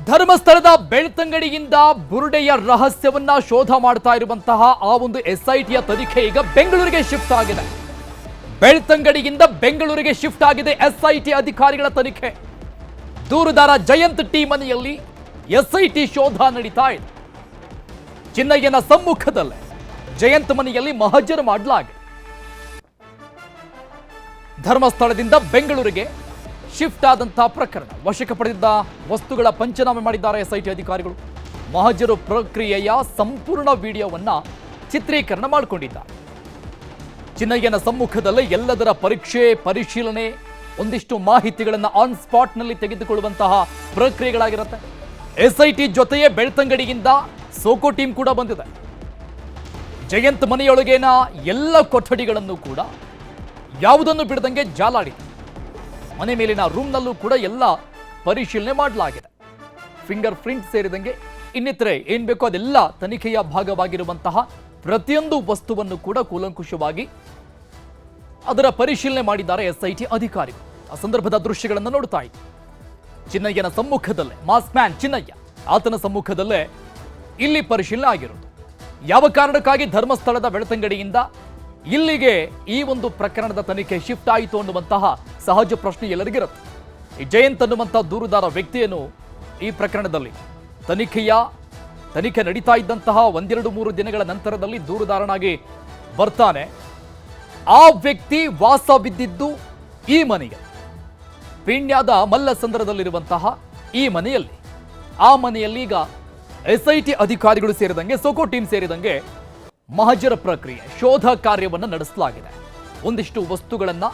ಧರ್ಮಸ್ಥಳದ ಬೆಳ್ತಂಗಡಿಯಿಂದ ಬುರುಡೆಯ ರಹಸ್ಯವನ್ನ ಶೋಧ ಮಾಡ್ತಾ ಇರುವಂತಹ ಆ ಒಂದು ಎಸ್ಐಟಿಯ ತನಿಖೆ ಈಗ ಬೆಂಗಳೂರಿಗೆ ಶಿಫ್ಟ್ ಆಗಿದೆ. ಬೆಳ್ತಂಗಡಿಯಿಂದ ಬೆಂಗಳೂರಿಗೆ ಶಿಫ್ಟ್ ಆಗಿದೆ ಎಸ್ಐಟಿ ಅಧಿಕಾರಿಗಳ ತನಿಖೆ. ದೂರುದಾರ ಜಯಂತ್ ಟಿ ಮನೆಯಲ್ಲಿ ಎಸ್ಐಟಿ ಶೋಧ ನಡೀತಾ ಇದೆ. ಚಿನ್ನಯ್ಯನ ಸಮ್ಮುಖದಲ್ಲೇ ಜಯಂತ್ ಮನೆಯಲ್ಲಿ ಮಹಜರು ಮಾಡಲಾಗಿದೆ. ಧರ್ಮಸ್ಥಳದಿಂದ ಬೆಂಗಳೂರಿಗೆ ಶಿಫ್ಟ್ ಆದಂತಹ ಪ್ರಕರಣ. ವಶಕ್ಕೆ ಪಡೆದಿದ್ದ ವಸ್ತುಗಳ ಪಂಚನಾಮೆ ಮಾಡಿದ್ದಾರೆ ಎಸ್ಐಟಿ ಅಧಿಕಾರಿಗಳು. ಮಹಜರು ಪ್ರಕ್ರಿಯೆಯ ಸಂಪೂರ್ಣ ವಿಡಿಯೋವನ್ನ ಚಿತ್ರೀಕರಣ ಮಾಡಿಕೊಂಡಿದ್ದಾರೆ. ಚಿನ್ನಯ್ಯನ ಸಮ್ಮುಖದಲ್ಲೇ ಎಲ್ಲದರ ಪರೀಕ್ಷೆ ಪರಿಶೀಲನೆ, ಒಂದಿಷ್ಟು ಮಾಹಿತಿಗಳನ್ನು ಆನ್ ಸ್ಪಾಟ್ನಲ್ಲಿ ತೆಗೆದುಕೊಳ್ಳುವಂತಹ ಪ್ರಕ್ರಿಯೆಗಳಾಗಿರುತ್ತೆ. ಎಸ್ಐಟಿ ಜೊತೆಯೇ ಬೆಳ್ತಂಗಡಿಯಿಂದ ಸೋಕೋ ಟೀಮ್ ಕೂಡ ಬಂದಿದೆ. ಜಯಂತ್ ಮನೆಯೊಳಗಿನ ಎಲ್ಲ ಕೊಠಡಿಗಳನ್ನು ಕೂಡ ಯಾವುದನ್ನು ಬಿಡದಂಗೆ ಜಾಲಾಡಿದೆ. ಮನೆ ಮೇಲಿನ ರೂಮ್ನಲ್ಲೂ ಕೂಡ ಎಲ್ಲ ಪರಿಶೀಲನೆ ಮಾಡಲಾಗಿದೆ. ಫಿಂಗರ್ ಪ್ರಿಂಟ್ ಸೇರಿದಂಗೆ ಇನ್ನಿತರೆ ಏನ್ ಬೇಕೋ ಅದೆಲ್ಲ ತನಿಖೆಯ ಭಾಗವಾಗಿರುವಂತಹ ಪ್ರತಿಯೊಂದು ವಸ್ತುವನ್ನು ಕೂಡ ಕೂಲಂಕುಷವಾಗಿ ಅದರ ಪರಿಶೀಲನೆ ಮಾಡಿದ್ದಾರೆ ಎಸ್ಐಟಿ ಅಧಿಕಾರಿಗಳು. ಆ ಸಂದರ್ಭದ ದೃಶ್ಯಗಳನ್ನು ನೋಡ್ತಾ ಇದ್ದೀವಿ. ಚಿನ್ನಯ್ಯನ ಸಮ್ಮುಖದಲ್ಲೇ ಮಾಸ್ಕ್ ಮ್ಯಾನ್ ಚಿನ್ನಯ್ಯ, ಆತನ ಸಮ್ಮುಖದಲ್ಲೇ ಇಲ್ಲಿ ಪರಿಶೀಲನೆ ಆಗಿರೋದು. ಯಾವ ಕಾರಣಕ್ಕಾಗಿ ಧರ್ಮಸ್ಥಳದ ಬೆಳ್ತಂಗಡಿಯಿಂದ ಇಲ್ಲಿಗೆ ಈ ಒಂದು ಪ್ರಕರಣದ ತನಿಖೆ ಶಿಫ್ಟ್ ಆಯಿತು ಅನ್ನುವಂತಹ ಸಹಜ ಪ್ರಶ್ನೆ ಎಲ್ಲರಿಗಿರುತ್ತೆ. ಈ ಜಯಂತ್ ಅನ್ನುವಂತಹ ದೂರುದಾರ ವ್ಯಕ್ತಿಯನ್ನು ಈ ಪ್ರಕರಣದಲ್ಲಿ ತನಿಖೆ ನಡೀತಾ ಇದ್ದಂತಹ 1-2-3 ದಿನಗಳ ನಂತರದಲ್ಲಿ ದೂರುದಾರನಾಗಿ ಬರ್ತಾನೆ. ಆ ವ್ಯಕ್ತಿ ವಾಸವಿದ್ದಿದ್ದು ಈ ಮನೆಗೆ, ಪೀಣ್ಯದ ಮಲ್ಲಸಂದ್ರದಲ್ಲಿರುವಂತಹ ಈ ಮನೆಯಲ್ಲಿ. ಆ ಮನೆಯಲ್ಲಿ ಈಗ ಎಸ್ಐಟಿ ಅಧಿಕಾರಿಗಳು ಸೇರಿದಂಗೆ ಸೋಕೋ ಟೀಮ್ ಸೇರಿದಂಗೆ ಮಹಜರ ಪ್ರಕ್ರಿಯೆ ಶೋಧ ಕಾರ್ಯವನ್ನು ನಡೆಸಲಾಗಿದೆ. ಒಂದಿಷ್ಟು ವಸ್ತುಗಳನ್ನ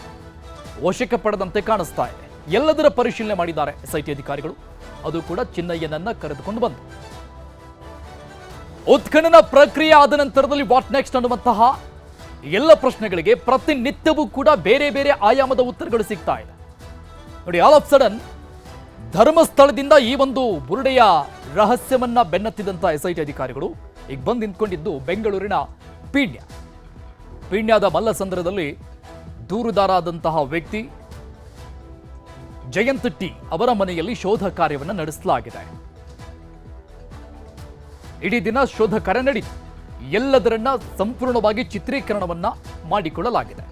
ವಶಕ್ಕೆ ಪಡೆದಂತೆ ಕಾಣಿಸ್ತಾ ಇದೆ. ಎಲ್ಲದರ ಪರಿಶೀಲನೆ ಮಾಡಿದ್ದಾರೆ ಎಸ್ಐಟಿ ಅಧಿಕಾರಿಗಳು. ಅದು ಕೂಡ ಚಿನ್ನಯ್ಯನನ್ನ ಕರೆದುಕೊಂಡು ಬಂದು ಉತ್ಖನನ ಪ್ರಕ್ರಿಯೆ ಆದ ನಂತರದಲ್ಲಿ ವಾಟ್ ನೆಕ್ಸ್ಟ್ ಅನ್ನುವಂತಹ ಎಲ್ಲ ಪ್ರಶ್ನೆಗಳಿಗೆ ಪ್ರತಿನಿತ್ಯವೂ ಕೂಡ ಬೇರೆ ಬೇರೆ ಆಯಾಮದ ಉತ್ತರಗಳು ಸಿಗ್ತಾ ಇದೆ. ನೋಡಿ, ಆಲ್ ಆಫ್ ಸಡನ್ ಧರ್ಮಸ್ಥಳದಿಂದ ಈ ಒಂದು ಬುರುಡೆಯ ರಹಸ್ಯವನ್ನ ಬೆನ್ನತ್ತಿದಂತಹ ಎಸ್ಐಟಿ ಅಧಿಕಾರಿಗಳು ಈಗ ಬಂದು ನಿಂತ್ಕೊಂಡಿದ್ದು ಬೆಂಗಳೂರಿನ ಪೀಣ್ಯದ ಮಲ್ಲಸಂದ್ರದಲ್ಲಿ ದೂರುದಾರ ಆದಂತಹ ವ್ಯಕ್ತಿ ಜಯಂತ್ ಟಿ ಅವರ ಮನೆಯಲ್ಲಿ ಶೋಧ ಕಾರ್ಯವನ್ನು ನಡೆಸಲಾಗಿದೆ. ಇಡೀ ದಿನ ಶೋಧ ಕಾರ್ಯ ನಡೆಯಿತು. ಎಲ್ಲದರನ್ನ ಸಂಪೂರ್ಣವಾಗಿ ಚಿತ್ರೀಕರಣವನ್ನ ಮಾಡಿಕೊಳ್ಳಲಾಗಿದೆ.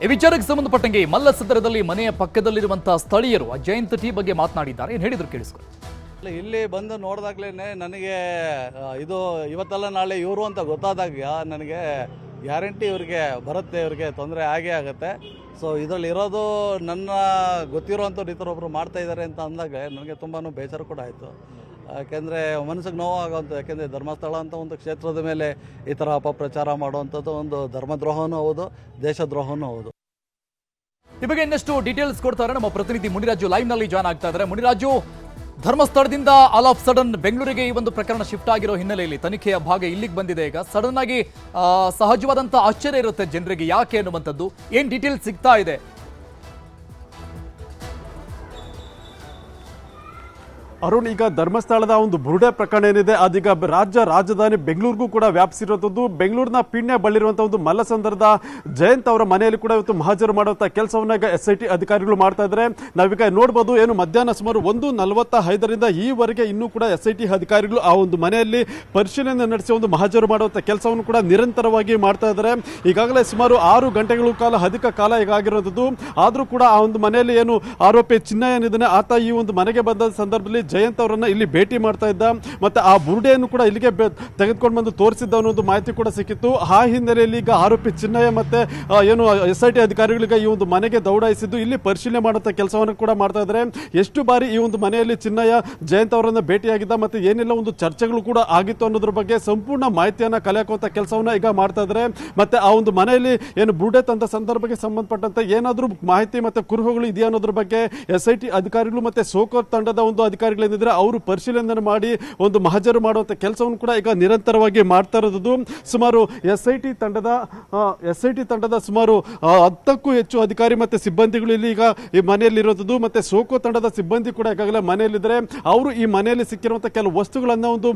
ಈ ವಿಚಾರಕ್ಕೆ ಸಂಬಂಧಪಟ್ಟಂಗೆ ಮಲ್ಲಸಂದ್ರದಲ್ಲಿ ಮನೆಯ ಪಕ್ಕದಲ್ಲಿರುವಂತಹ ಸ್ಥಳೀಯರು ಆ ಜಯಂತ್ ಟಿ ಬಗ್ಗೆ ಮಾತನಾಡಿದ್ದಾರೆ. ಏನು ಹೇಳಿದ್ರು ಕೇಳಿಸ್ಕೊಳ್ಳಿ. ಇಲ್ಲಿ ಬಂದು ನೋಡಿದಾಗ್ಲೇ ನನಗೆ ಇದು ಇವತ್ತಲ್ಲ ನಾಳೆ ಇವರು ಅಂತ ಗೊತ್ತಾದಾಗ ನನಗೆ ಗ್ಯಾರಂಟಿ ಇವ್ರಿಗೆ ಬರುತ್ತೆ, ಇವ್ರಿಗೆ ತೊಂದರೆ ಆಗೇ ಆಗುತ್ತೆ. ಸೊ ಇದರಲ್ಲಿ ಇರೋದು ನನ್ನ ಗೊತ್ತಿರೋವಂಥವ್ರು ಈ ಥರ ಒಬ್ಬರು ಮಾಡ್ತಾಯಿದ್ದಾರೆ ಅಂತ ಅಂದಾಗ ನನಗೆ ತುಂಬಾ ಬೇಜಾರು ಕೂಡ ಆಯಿತು. ಯಾಕೆಂದರೆ ಮನಸ್ಸಿಗೆ ನೋವಾಗೋಂಥ, ಯಾಕೆಂದರೆ ಧರ್ಮಸ್ಥಳ ಅಂತ ಒಂದು ಕ್ಷೇತ್ರದ ಮೇಲೆ ಈ ಥರ ಅಪಪ್ರಚಾರ ಮಾಡುವಂಥದ್ದು ಒಂದು ಧರ್ಮದ್ರೋಹನೂ ಹೌದು, ದೇಶದ್ರೋಹನೂ ಹೌದು. ಈ ಬಗ್ಗೆ ಇನ್ನಷ್ಟು ಡೀಟೇಲ್ಸ್ ಕೊಡ್ತಾರೆ ನಮ್ಮ ಪ್ರತಿನಿಧಿ ಮುನಿರಾಜು ಲೈವ್ನಲ್ಲಿ ಜಾಯ್ನ್ ಆಗ್ತಾ ಇದ್ದಾರೆ. ಮುನಿರಾಜು, ಧರ್ಮಸ್ಥಳದಿಂದ ಆಲ್ ಆಫ್ ಸಡನ್ ಬೆಂಗಳೂರಿಗೆ ಈ ಒಂದು ಪ್ರಕರಣ ಶಿಫ್ಟ್ ಆಗಿರೋ ಹಿನ್ನೆಲೆಯಲ್ಲಿ ತನಿಖೆಯ ಭಾಗ ಇಲ್ಲಿಗೆ ಬಂದಿದೆ. ಈಗ ಸಡನ್ ಆಗಿ ಸಹಜವಾದಂಥ ಆಶ್ಚರ್ಯ ಇರುತ್ತೆ ಜನರಿಗೆ, ಯಾಕೆ ಅನ್ನುವಂಥದ್ದು. ಏನ್ ಡೀಟೇಲ್ಸ್ ಸಿಗ್ತಾ ಇದೆ? ಅರುಣ್, ಈಗ ಧರ್ಮಸ್ಥಳದ ಒಂದು ಬುರುಡೆ ಪ್ರಕರಣ ಏನಿದೆ ಅದೀಗ ರಾಜಧಾನಿ ಬೆಂಗಳೂರಿಗೂ ಕೂಡ ವ್ಯಾಪಿಸಿರುವಂಥದ್ದು. ಬೆಂಗಳೂರಿನ ಪೀಣ್ಯ ಬಳಿರುವಂತಹ ಒಂದು ಮಲ್ಲಸಂದ್ರದ ಜಯಂತ್ ಅವರ ಮನೆಯಲ್ಲಿ ಕೂಡ ಇವತ್ತು ಮಹಜರು ಮಾಡುವಂತಹ ಕೆಲಸವನ್ನ ಈಗ ಎಸ್ಐಟಿ ಅಧಿಕಾರಿಗಳು ಮಾಡ್ತಾ ಇದ್ದಾರೆ. ನಾವೀಗ ನೋಡಬಹುದು, ಏನು ಮಧ್ಯಾಹ್ನ ಸುಮಾರು 1:45ರಿಂದ ಈವರೆಗೆ ಇನ್ನೂ ಕೂಡ ಎಸ್ಐಟಿ ಅಧಿಕಾರಿಗಳು ಆ ಒಂದು ಮನೆಯಲ್ಲಿ ಪರಿಶೀಲನೆ ನಡೆಸಿ ಒಂದು ಮಹಜರು ಮಾಡುವಂತಹ ಕೆಲಸವನ್ನು ಕೂಡ ನಿರಂತರವಾಗಿ ಮಾಡ್ತಾ ಇದ್ದಾರೆ. ಈಗಾಗಲೇ ಸುಮಾರು 6 ಗಂಟೆಗಳ ಕಾಲ ಅಧಿಕ ಕಾಲ ಈಗ ಆಗಿರುವಂಥದ್ದು. ಆದರೂ ಕೂಡ ಆ ಒಂದು ಮನೆಯಲ್ಲಿ ಏನು ಆರೋಪಿ ಚಿನ್ನಯ್ಯನಿದ್ದಾನೆ, ಆತ ಈ ಒಂದು ಮನೆಗೆ ಬಂದ ಸಂದರ್ಭದಲ್ಲಿ ಜಯಂತ್ ಅವರನ್ನ ಇಲ್ಲಿ ಭೇಟಿ ಮಾಡ್ತಾ ಇದ್ದ. ಮತ್ತೆ ಆ ಬುರುಡೆಯನ್ನು ಕೂಡ ಇಲ್ಲಿಗೆ ತೆಗೆದುಕೊಂಡು ಬಂದು ತೋರಿಸಿದ್ದ ಅನ್ನೋದು ಮಾಹಿತಿ ಕೂಡ ಸಿಕ್ಕಿತ್ತು. ಆ ಹಿನ್ನೆಲೆಯಲ್ಲಿ ಈಗ ಆರೋಪಿ ಚಿನ್ನಯ್ಯ ಮತ್ತೆ ಏನು ಎಸ್ಐಟಿ ಅಧಿಕಾರಿಗಳಿಗೆ ಈ ಒಂದು ಮನೆಗೆ ದೌಡಾಯಿಸಿದ್ದು ಇಲ್ಲಿ ಪರಿಶೀಲನೆ ಮಾಡುವಂತ ಕೆಲಸವನ್ನು ಕೂಡ ಮಾಡ್ತಾ ಇದ್ದಾರೆ. ಎಷ್ಟು ಬಾರಿ ಈ ಒಂದು ಮನೆಯಲ್ಲಿ ಚಿನ್ನಯ್ಯ ಜಯಂತ್ ಅವರನ್ನ ಭೇಟಿಯಾಗಿದ್ದ, ಮತ್ತೆ ಏನೆಲ್ಲ ಒಂದು ಚರ್ಚೆಗಳು ಕೂಡ ಆಗಿತ್ತು ಅನ್ನೋದ್ರ ಬಗ್ಗೆ ಸಂಪೂರ್ಣ ಮಾಹಿತಿಯನ್ನ ಕಲೆ ಹಾಕುವಂತ ಕೆಲಸವನ್ನ ಈಗ ಮಾಡ್ತಾ ಇದ್ದಾರೆ. ಮತ್ತೆ ಆ ಒಂದು ಮನೆಯಲ್ಲಿ ಏನು ಬುರುಡೆ ತಂದ ಸಂದರ್ಭಕ್ಕೆ ಸಂಬಂಧಪಟ್ಟಂತೆ ಏನಾದರೂ ಮಾಹಿತಿ ಮತ್ತೆ ಕುರುಹುಗಳು ಇದೆಯಾ ಅನ್ನೋದ್ರ ಬಗ್ಗೆ ಎಸ್ಐಟಿ ಅಧಿಕಾರಿಗಳು ಮತ್ತೆ ಸೋಕೋ ತಂಡದ ಒಂದು ಅಧಿಕಾರಿಗಳು ಅಧಿಕಾರಿಗಳೇನಿದ್ರೆ ಅವರು ಪರಿಶೀಲನೆ ಮಾಡಿ ಒಂದು ಮಹಜರು ಮಾಡುವಂಥ ಕೆಲಸವನ್ನು ಕೂಡ ಈಗ ನಿರಂತರವಾಗಿ ಮಾಡ್ತಾ ಇರೋದು. ಸುಮಾರು SIT ತಂಡದ ಸುಮಾರು 10ಕ್ಕೂ ಹೆಚ್ಚು ಅಧಿಕಾರಿ ಮತ್ತೆ ಸಿಬ್ಬಂದಿಗಳು ಇಲ್ಲಿ ಈಗ ಈ ಮನೆಯಲ್ಲಿರೋದು. ಮತ್ತೆ ಸೋಕೋ ತಂಡದ ಸಿಬ್ಬಂದಿ ಕೂಡ ಈಗಾಗಲೇ ಮನೆಯಲ್ಲಿದ್ದಾರೆ. ಅವರು ಈ ಮನೆಯಲ್ಲಿ ಸಿಕ್ಕಿರುವಂತಹ ಕೆಲವು ವಸ್ತುಗಳನ್ನ ಒಂದು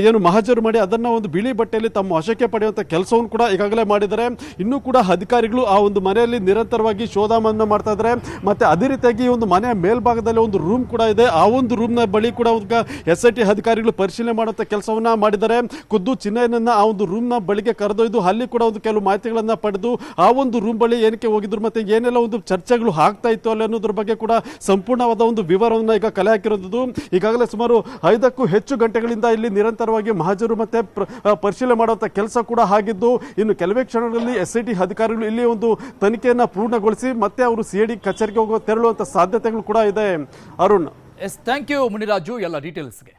ಏನು ಮಹಜರು ಮಾಡಿ ಅದನ್ನ ಒಂದು ಬಿಳಿ ಬಟ್ಟೆಯಲ್ಲಿ ತಮ್ಮ ವಶಕ್ಕೆ ಪಡೆಯುವಂತ ಕೆಲಸವನ್ನು ಕೂಡ ಈಗಾಗಲೇ ಮಾಡಿದ್ದಾರೆ. ಇನ್ನೂ ಕೂಡ ಅಧಿಕಾರಿಗಳು ಆ ಒಂದು ಮನೆಯಲ್ಲಿ ನಿರಂತರವಾಗಿ ಶೋಧವನ್ನು ಮಾಡ್ತಾ ಇದ್ದಾರೆ. ಮತ್ತೆ ಅದೇ ರೀತಿಯಾಗಿ ಈ ಒಂದು ಮನೆಯ ಮೇಲ್ಭಾಗದಲ್ಲಿ ಒಂದು ರೂಮ್ ಕೂಡ ಇದೆ. ಆ ಒಂದು ರೂಮ್ನ ಬಳಿ ಕೂಡ SIT ಅಧಿಕಾರಿಗಳು ಪರಿಶೀಲನೆ ಮಾಡುವಂತ ಕೆಲಸವನ್ನ ಮಾಡಿದ್ದಾರೆ. ಖುದ್ದು ಚಿನ್ನಯ್ಯನನ್ನ ಆ ಒಂದು ರೂಮ್ನ ಬಳಿಗೆ ಕರೆದೊಯ್ದು ಅಲ್ಲಿ ಕೂಡ ಒಂದು ಕೆಲವು ಮಾಹಿತಿಗಳನ್ನ ಪಡೆದು ಆ ಒಂದು ರೂಮ್ ಬಳಿ ಏನಕ್ಕೆ ಹೋಗಿದ್ರು ಮತ್ತೆ ಏನೆಲ್ಲ ಒಂದು ಚರ್ಚೆಗಳು ಆಗ್ತಾ ಇತ್ತು ಅಲ್ಲಿ ಅನ್ನೋದ್ರ ಬಗ್ಗೆ ಕೂಡ ಸಂಪೂರ್ಣವಾದ ಒಂದು ವಿವರವನ್ನು ಈಗ ಕಲೆ ಹಾಕಿರೋದು. ಈಗಾಗಲೇ ಸುಮಾರು 5ಕ್ಕೂ ಹೆಚ್ಚು ಗಂಟೆಗಳಿಂದ ಇಲ್ಲಿ ನಿರಂತರವಾಗಿ ಮಹಜರು ಮತ್ತೆ ಪರಿಶೀಲನೆ ಮಾಡುವಂತ ಕೆಲಸ ಕೂಡ ಆಗಿದ್ದು, ಇನ್ನು ಕೆಲವೇ ಕ್ಷಣಗಳಲ್ಲಿ SIT ಅಧಿಕಾರಿಗಳು ಇಲ್ಲಿ ಒಂದು ತನಿಖೆಯನ್ನ ಪೂರ್ಣಗೊಳಿಸಿ ಮತ್ತೆ ಅವರು CID ಕಚೇರಿಗೆ ತೆರಳುವಂತ ಸಾಧ್ಯತೆಗಳು ಕೂಡ ಇದೆ. Arun, yes, thank you Muniraju ಎಲ್ಲ ಡೀಟೇಲ್ಸ್ಗೆ.